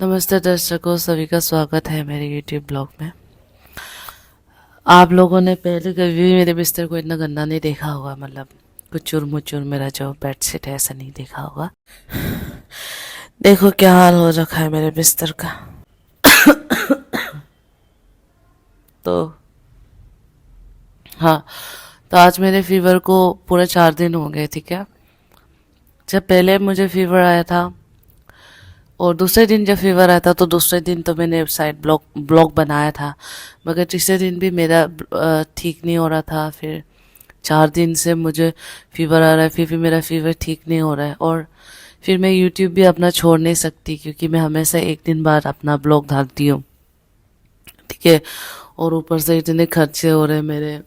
नमस्ते दर्शकों, सभी का स्वागत है मेरे YouTube ब्लॉग में। आप लोगों ने पहले कभी भी मेरे बिस्तर को इतना गंदा नहीं देखा होगा, मतलब कुचुर मुचुर मेरा जो बेडशीट है ऐसा नहीं देखा होगा। देखो क्या हाल हो रखा है मेरे बिस्तर का। तो हाँ, तो आज मेरे फीवर को पूरे 4 दिन हो गए, ठीक है। जब पहले मुझे फीवर आया था और दूसरे दिन जब फीवर आया था, तो दूसरे दिन तो मैंने साइड ब्लॉग बनाया था, मगर तीसरे दिन भी मेरा ठीक नहीं हो रहा था। फिर 4 दिन से मुझे फीवर आ रहा है, फिर भी मेरा फीवर ठीक नहीं हो रहा है। और फिर मैं यूट्यूब भी अपना छोड़ नहीं सकती, क्योंकि मैं हमेशा एक दिन बाद अपना ब्लॉग डालती हूँ, ठीक है। और ऊपर से इतने खर्चे हो रहे हैं मेरे,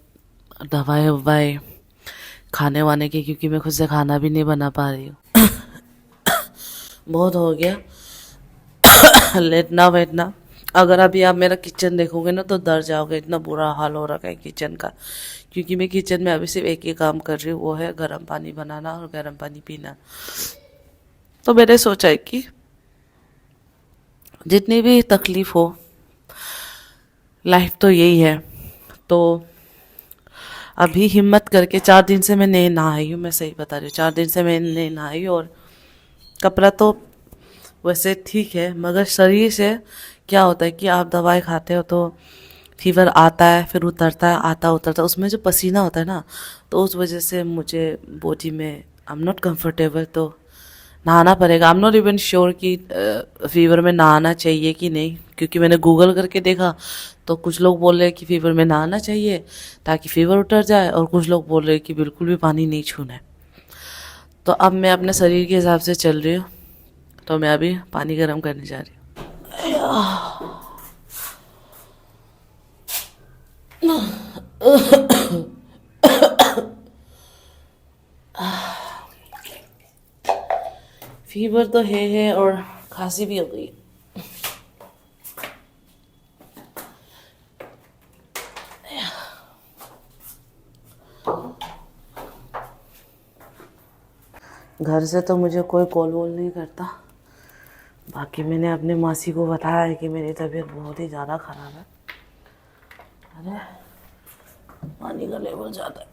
दवाई ववाई खाने वाने के, क्योंकि मैं खुद से खाना भी नहीं बना पा रही हूँ। बहुत हो गया लेटना बैठना। अगर अभी आप मेरा किचन देखोगे ना तो डर जाओगे, इतना बुरा हाल हो रखा है किचन का। क्योंकि मैं किचन में अभी सिर्फ एक ही काम कर रही हूँ, वो है गर्म पानी बनाना और गर्म पानी पीना। तो मैंने सोचा है कि जितनी भी तकलीफ हो, लाइफ तो यही है। तो अभी हिम्मत करके 4 दिन से मैं नहीं नहाई हूँ, मैं सही बता रही हूँ, 4 दिन से मैं नहीं नहाई। और कपड़ा तो वैसे ठीक है, मगर शरीर से क्या होता है कि आप दवाई खाते हो तो फीवर आता है, फिर उतरता है, आता उतरता है, उसमें जो पसीना होता है ना, तो उस वजह से मुझे बॉडी में आई एम नॉट कंफर्टेबल। तो नहाना पड़ेगा। I am not even sure कि फीवर में नहाना चाहिए कि नहीं, क्योंकि मैंने गूगल करके देखा तो कुछ लोग बोल रहे हैं कि फीवर में नहाना चाहिए ताकि फीवर उतर जाए, और कुछ लोग बोल रहे हैं कि बिल्कुल भी पानी नहीं छूना है। तो अब मैं अपने शरीर के हिसाब से चल रही हूँ। तो मैं अभी पानी गर्म करने जा रही हूँ। फीवर तो है और खांसी भी हो गई। घर से तो मुझे कोई कॉल वॉल नहीं करता। बाकी मैंने अपने मासी को बताया है कि मेरी तबीयत बहुत ही ज़्यादा ख़राब है। अरे पानी का लेवल ज़्यादा है।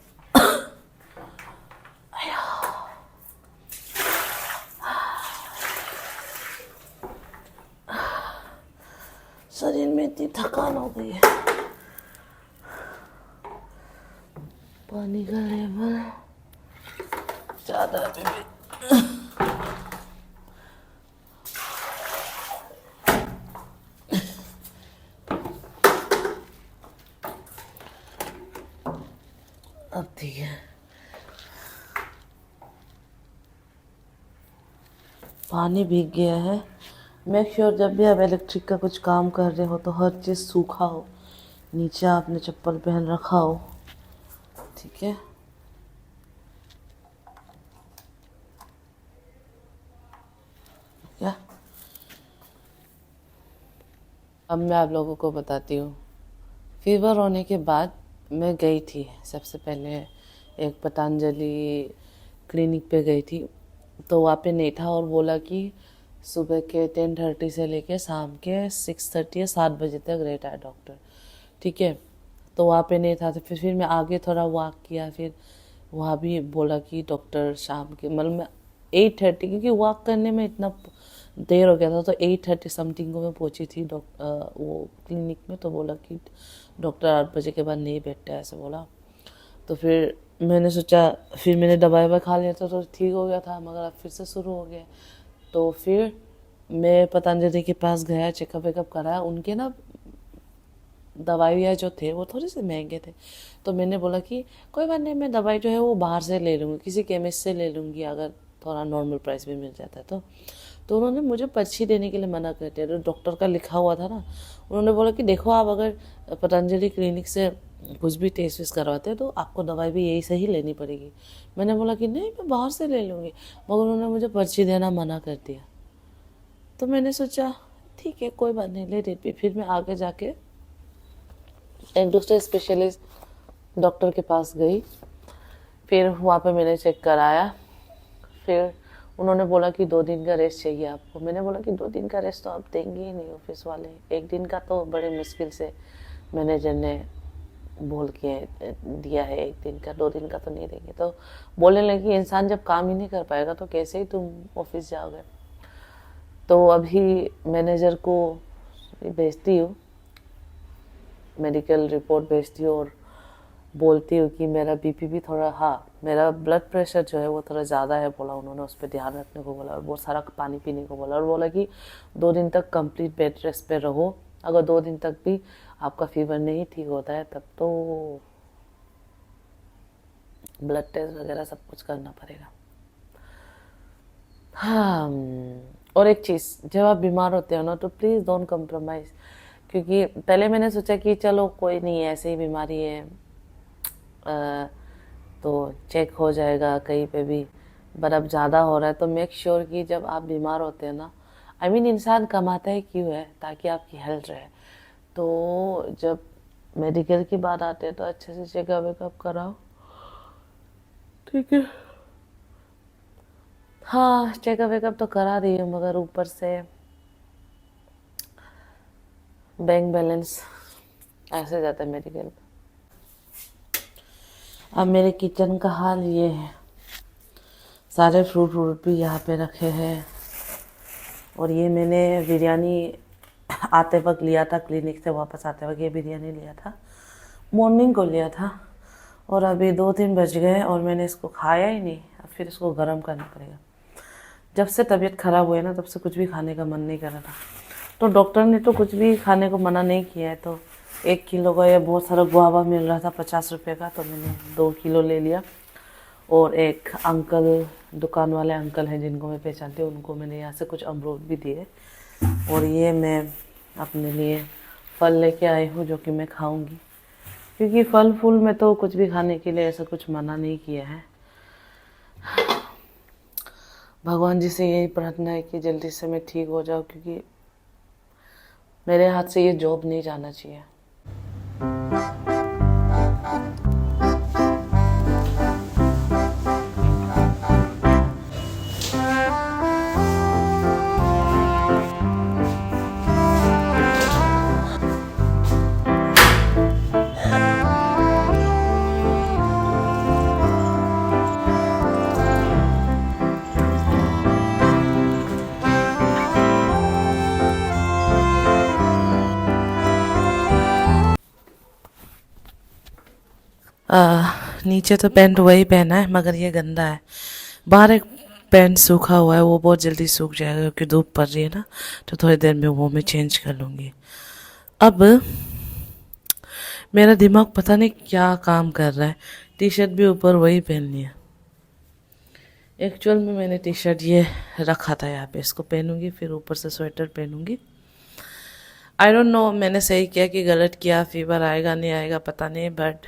शरीर में इतनी थकान हो गई है। पानी का लेवल ज़्यादा है अभी भी। अब ठीक है। पानी भीग गया है। मेक श्योर जब भी आप इलेक्ट्रिक का कुछ काम कर रहे हो तो हर चीज़ सूखा हो, नीचे आपने चप्पल पहन रखा हो, ठीक है। क्या अब मैं आप लोगों को बताती हूँ। फीवर होने के बाद मैं गई थी, सबसे पहले एक पतंजलि क्लिनिक पे गई थी। तो वहाँ पे नहीं था, और बोला कि सुबह के 10:30 से लेके शाम के 6:30 या 7 बजे तक रहता है डॉक्टर, ठीक है। तो वहाँ पे नहीं था, तो फिर मैं आगे थोड़ा वॉक किया। फिर वहाँ भी बोला कि डॉक्टर शाम के, मतलब मैं 8:30, क्योंकि वॉक करने में इतना देर हो गया था, तो 8:30 समथिंग को मैं पहुँची थी वो क्लिनिक में। तो बोला कि डॉक्टर 8 बजे के बाद नहीं बैठता, ऐसे बोला। तो फिर मैंने सोचा, फिर मैंने दवाई ववाई खा लिया था तो ठीक हो गया था, मगर अब फिर से शुरू हो गया। तो फिर मैं पतंजलि के पास गया, चेकअप वेकअप कराया। उनके ना दवाइयाँ जो थे वो थोड़े से महंगे थे। तो मैंने बोला कि कोई बात नहीं, मैं दवाई जो है वो बाहर से ले लूँगी, किसी केमिस्ट से ले लूँगी, अगर थोड़ा नॉर्मल प्राइस में मिल जाता है तो उन्होंने मुझे पर्ची देने के लिए मना कर दिया। जो डॉक्टर का लिखा हुआ था ना, उन्होंने बोला कि देखो, आप अगर पतंजलि क्लिनिक से कुछ भी टेस्ट वेस्ट करवाते हैं तो आपको दवाई भी यही से ही लेनी पड़ेगी। मैंने बोला कि नहीं, मैं बाहर से ले लूँगी, मगर उन्होंने मुझे पर्ची देना मना कर दिया। तो मैंने सोचा ठीक है, कोई बात नहीं, ले देती। फिर मैं आगे जाके एक दूसरे स्पेशलिस्ट डॉक्टर के पास गई। फिर वहाँ पे मैंने चेक कराया। फिर उन्होंने बोला कि 2 दिन का रेस्ट चाहिए आपको। मैंने बोला कि 2 दिन का रेस्ट तो आप देंगे ही नहीं ऑफिस वाले, 1 दिन का तो बड़े मुश्किल से मैनेजर ने बोल के दिया है, 1 दिन का, 2 दिन का तो नहीं देंगे। तो बोलने लगी इंसान जब काम ही नहीं कर पाएगा तो कैसे ही तुम ऑफिस जाओगे। तो अभी मैनेजर को भेजती हूँ, मेडिकल रिपोर्ट भेजती हूँ और बोलती हूँ कि मेरा बीपी भी थोड़ा, हाँ मेरा ब्लड प्रेशर जो है वो थोड़ा ज़्यादा है बोला उन्होंने, उस पर ध्यान रखने को बोला और बहुत सारा पानी पीने को बोला और बोला कि 2 दिन तक कंप्लीट बेड रेस्ट पे रहो। अगर 2 दिन तक भी आपका फीवर नहीं ठीक होता है तब तो ब्लड टेस्ट वगैरह सब कुछ करना पड़ेगा। हाँ, और एक चीज़, जब आप बीमार होते हो ना तो प्लीज़ डोंट कम्प्रोमाइज़। क्योंकि पहले मैंने सोचा कि चलो कोई नहीं है, ऐसे ही बीमारी है, तो चेक हो जाएगा कहीं पे भी, पर अब ज़्यादा हो रहा है तो मेक श्योर कि जब आप बीमार होते हैं ना, आई मीन इंसान कमाता है क्यों है, ताकि आपकी हेल्थ रहे। तो जब मेडिकल की बात आती है तो अच्छे से चेकअप वेकअप कराओ, ठीक है। हाँ, चेकअप वेकअप तो करा रही हूँ, मगर ऊपर से बैंक बैलेंस ऐसे जाता है मेडिकल। अब मेरे किचन का हाल ये है, सारे फ्रूट व्रूट भी यहाँ पे रखे हैं। और ये मैंने बिरयानी आते वक्त लिया था, क्लिनिक से वापस आते वक्त ये बिरयानी लिया था, मॉर्निंग को लिया था और अभी 2-3 बज गए और मैंने इसको खाया ही नहीं। अब फिर इसको गर्म करना पड़ेगा। जब से तबीयत ख़राब हुई है ना तब से कुछ भी खाने का मन नहीं कर रहा था। तो डॉक्टर ने तो कुछ भी खाने को मना नहीं किया है। तो 1 किलो का ये बहुत सारा गुआवा मिल रहा था 50 रुपये का, तो मैंने 2 किलो ले लिया। और एक अंकल, दुकान वाले अंकल हैं जिनको मैं पहचानती हूँ, उनको मैंने यहाँ से कुछ अमरूद भी दिए। और ये मैं अपने लिए फल लेके आई हूँ जो कि मैं खाऊंगी, क्योंकि फल फूल में तो कुछ भी खाने के लिए ऐसा कुछ मना नहीं किया है। भगवान जी से यही प्रार्थना है कि जल्दी से मैं ठीक हो जाऊँ, क्योंकि मेरे हाथ से ये जॉब नहीं जाना चाहिए। नीचे तो पैंट वही पहना है मगर ये गंदा है। बाहर एक पैंट सूखा हुआ है, वो बहुत जल्दी सूख जाएगा क्योंकि धूप पड़ रही है ना, तो थोड़ी देर में वो मैं चेंज कर लूँगी। अब मेरा दिमाग पता नहीं क्या काम कर रहा है, टी शर्ट भी ऊपर वही पहननी है। एक्चुअल में मैंने टी शर्ट ये रखा था यहाँ पे, इसको पहनूंगी फिर ऊपर से स्वेटर पहनूंगी। आई डोंट नो मैंने सही किया कि गलत किया, फीवर आएगा नहीं आएगा पता नहीं, बट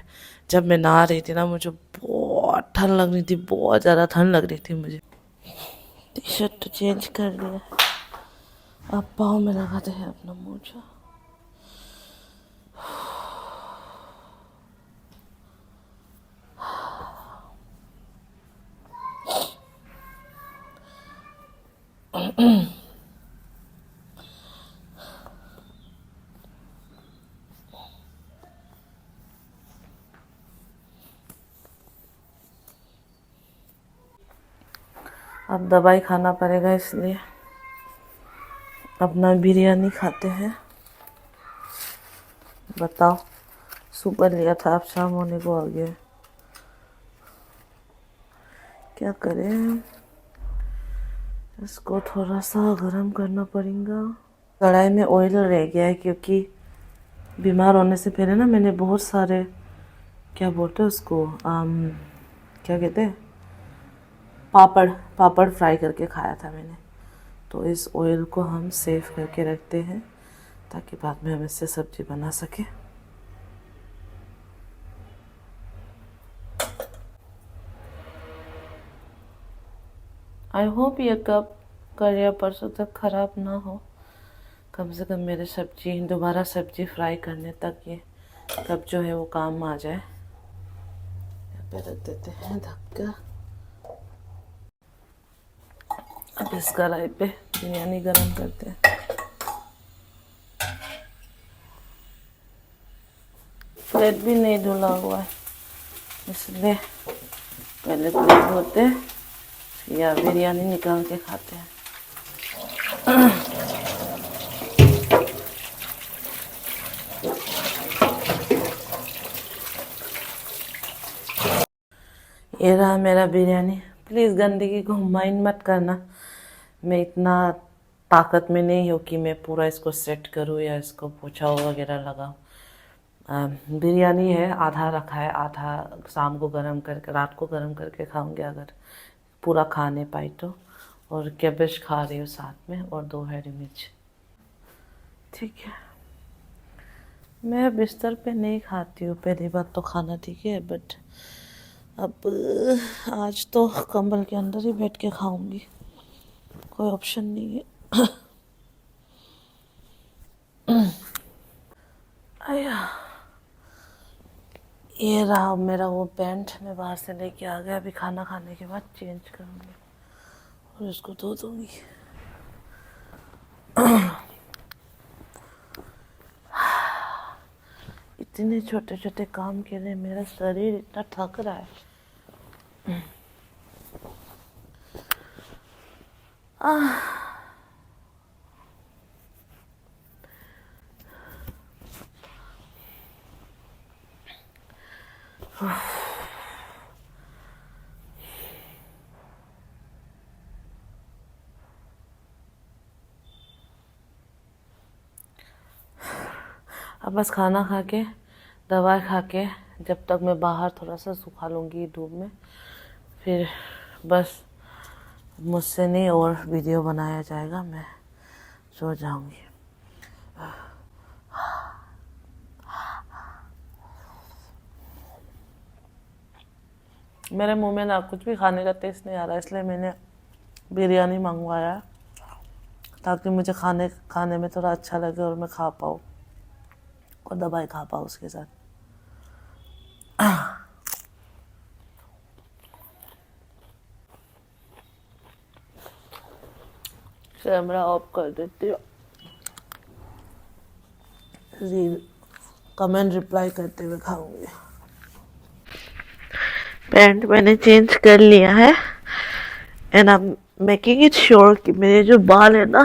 जब मैं नहा रही थी ना मुझे बहुत ठंड लग रही थी, बहुत ज़्यादा ठंड लग रही थी मुझे। टी शर्ट तो चेंज कर लिया, अब पाँव में लगाते हैं अपना मोजा। अब दवाई खाना पड़ेगा इसलिए अपना बिरयानी खाते हैं। बताओ, सुबह लिया था, अब शाम होने को आ गया, क्या करें। इसको थोड़ा सा गरम करना पड़ेगा। कढ़ाई में ऑयल रह गया है क्योंकि बीमार होने से पहले ना मैंने बहुत सारे, क्या बोलते हैं उसको, क्या कहते हैं, पापड़ फ्राई करके खाया था मैंने। तो इस ऑयल को हम सेव करके रखते हैं ताकि बाद में हम इससे सब्जी बना सकें। आई होप ये कब कल या परसों तक ख़राब ना हो, कम से कम मेरे सब्जी, दोबारा सब्जी फ्राई करने तक ये कब जो है वो काम आ जाए। यहाँ पे रख देते हैं ढक्का। अब इस कढ़ाई पे बिरयानी गरम करते हैं। प्लेट भी नहीं धुला हुआ है, इसलिए पहले प्लेट धोते हैं या बिरयानी निकाल के खाते हैं। ये रहा मेरा बिरयानी। प्लीज़ गंदगी को माइंड मत करना, मैं इतना ताकत में नहीं हूँ कि मैं पूरा इसको सेट करूँ या इसको पोछा वगैरह लगाऊँ। बिरयानी है, आधा रखा है, आधा शाम को गरम करके रात को गरम करके खाऊंगी अगर पूरा खा नहीं पाई तो। और कैबेज खा रही हूँ साथ में, और 2 हरी मिर्च। ठीक है, मैं बिस्तर पे नहीं खाती हूँ, पहली बात तो खाना ठीक है, बट अब आज तो कंबल के अंदर ही बैठ के खाऊंगी, कोई ऑप्शन नहीं है। आया, ये रहा मेरा वो पैंट, मैं बाहर से लेके आ गया, अभी खाना खाने के बाद चेंज करूँगी और इसको धो दूँगी। इतने छोटे छोटे काम के लिए मेरा शरीर इतना थक रहा है। अब बस खाना खा के, दवा खा के, जब तक मैं बाहर थोड़ा सा सुखा लूँगी धूप में, फिर बस मुझसे नहीं और वीडियो बनाया जाएगा, मैं सो जाऊँगी। मेरे मुंह में ना कुछ भी खाने का टेस्ट नहीं आ रहा, इसलिए मैंने बिरयानी मंगवाया ताकि मुझे खाने में थोड़ा अच्छा लगे और मैं खा पाऊँ और दवाई खा पाऊँ उसके साथ। कैमरा ऑफ कर देती हूँ, कमेंट रिप्लाई करते हुए खाऊंगी। पैंट मैंने चेंज कर लिया है and I am making it sure कि मेरे जो बाल है ना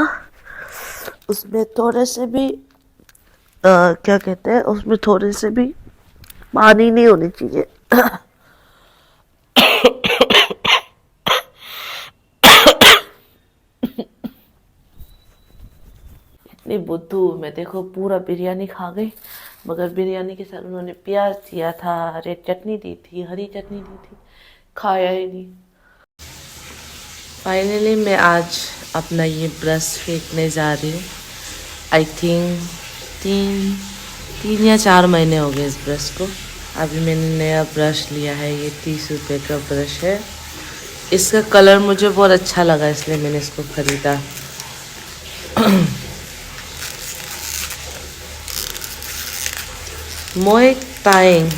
उसमें थोड़े से भी क्या कहते हैं, उसमें थोड़े से भी पानी नहीं होनी चाहिए। नहीं बुद्धू, मैं देखो पूरा बिरयानी खा गई, मगर बिरयानी के साथ उन्होंने प्याज दिया था, रेड चटनी दी थी, हरी चटनी दी थी, खाया ही नहीं। फाइनली मैं आज अपना ये ब्रश फेंकने जा रही हूँ। आई थिंक 3 या 4 महीने हो गए इस ब्रश को। अभी मैंने नया ब्रश लिया है, ये 30 रुपये का ब्रश है। इसका कलर मुझे बहुत अच्छा लगा, इसलिए मैंने इसको ख़रीदा। Moi Tang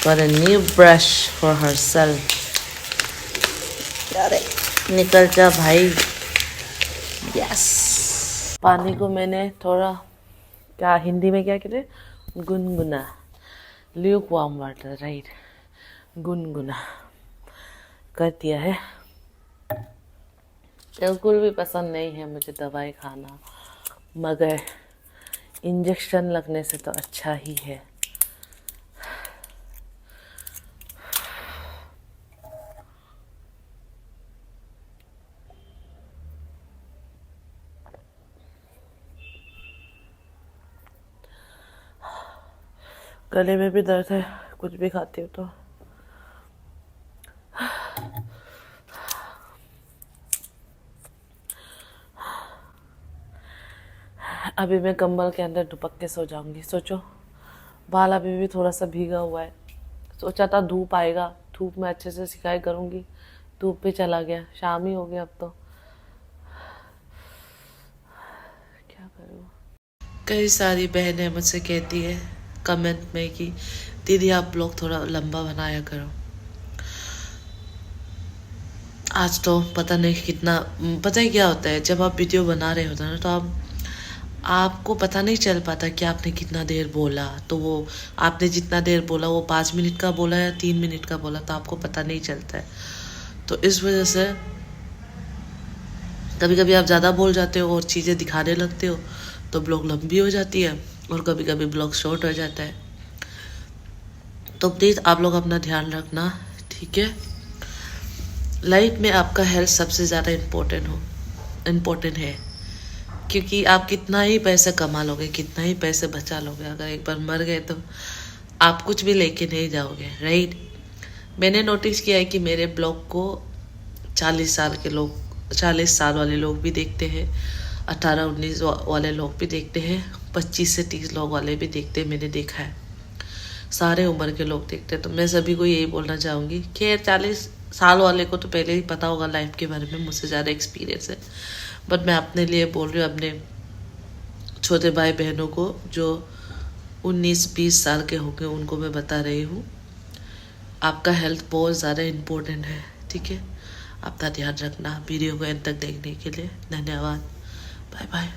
got a new brush for herself. अरे निकल जा भाई। यस, पानी को मैंने थोड़ा, क्या हिंदी में क्या कहते हैं, गुनगुना, ल्यूक वार्म वाटर, राइट, गुनगुना कर दिया है। बिल्कुल भी पसंद नहीं है मुझे दवाई खाना, मगर इंजेक्शन लगने से तो अच्छा ही है। गले में भी दर्द है, कुछ भी खाती हूँ तो। अभी मैं कंबल के अंदर दुपक के सो जाऊंगी। सोचो, बाल अभी भी थोड़ा सा भीगा हुआ है। सोचा था धूप आएगा, धूप में अच्छे से सिकाई करूंगी, धूप पे चला गया, शाम ही हो गया अब तो क्या करूँ। कई सारी बहनें मुझसे कहती है कमेंट में कि दीदी आप लोग थोड़ा लंबा बनाया करो। आज तो पता नहीं कितना, पता ही क्या होता है, जब आप वीडियो बना रहे होते हैं ना, तो आपको पता नहीं चल पाता कि आपने कितना देर बोला। तो वो आपने जितना देर बोला वो 5 मिनट का बोला या 3 मिनट का बोला, तो आपको पता नहीं चलता है। तो इस वजह से कभी कभी आप ज़्यादा बोल जाते हो और चीज़ें दिखाने लगते हो, तो ब्लॉग लंबी हो जाती है और कभी कभी ब्लॉग शॉर्ट हो जाता है। तो प्लीज़ आप लोग अपना ध्यान रखना, ठीक है। लाइफ में आपका हेल्थ सबसे ज़्यादा इम्पोर्टेंट है, क्योंकि आप कितना ही पैसे कमा लोगे, कितना ही पैसे बचा लोगे, अगर एक बार मर गए तो आप कुछ भी लेके नहीं जाओगे, राइट। मैंने नोटिस किया है कि मेरे ब्लॉग को 40 साल वाले लोग भी देखते हैं, 18-19 वाले लोग भी देखते हैं, 25 से 30 लोग वाले भी देखते हैं, मैंने देखा है। सारे उम्र के लोग देखते हैं। तो मैं सभी को यही बोलना चाहूँगी, खैर 40 साल वाले को तो पहले ही पता होगा लाइफ के बारे में, मुझसे ज़्यादा एक्सपीरियंस है, बट मैं अपने लिए बोल रही हूँ, अपने छोटे भाई बहनों को जो 19-20 साल के होंगे उनको मैं बता रही हूँ, आपका हेल्थ बहुत ज़्यादा इम्पोर्टेंट है, ठीक है। अपना ध्यान रखना। वीडियो को एंड तक देखने के लिए धन्यवाद। Bye bye.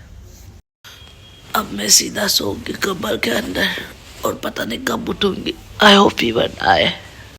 अब मैं सीधा सोऊंगी कमर के अंदर और पता नहीं कब उठूंगी। आई होप फीवर आए।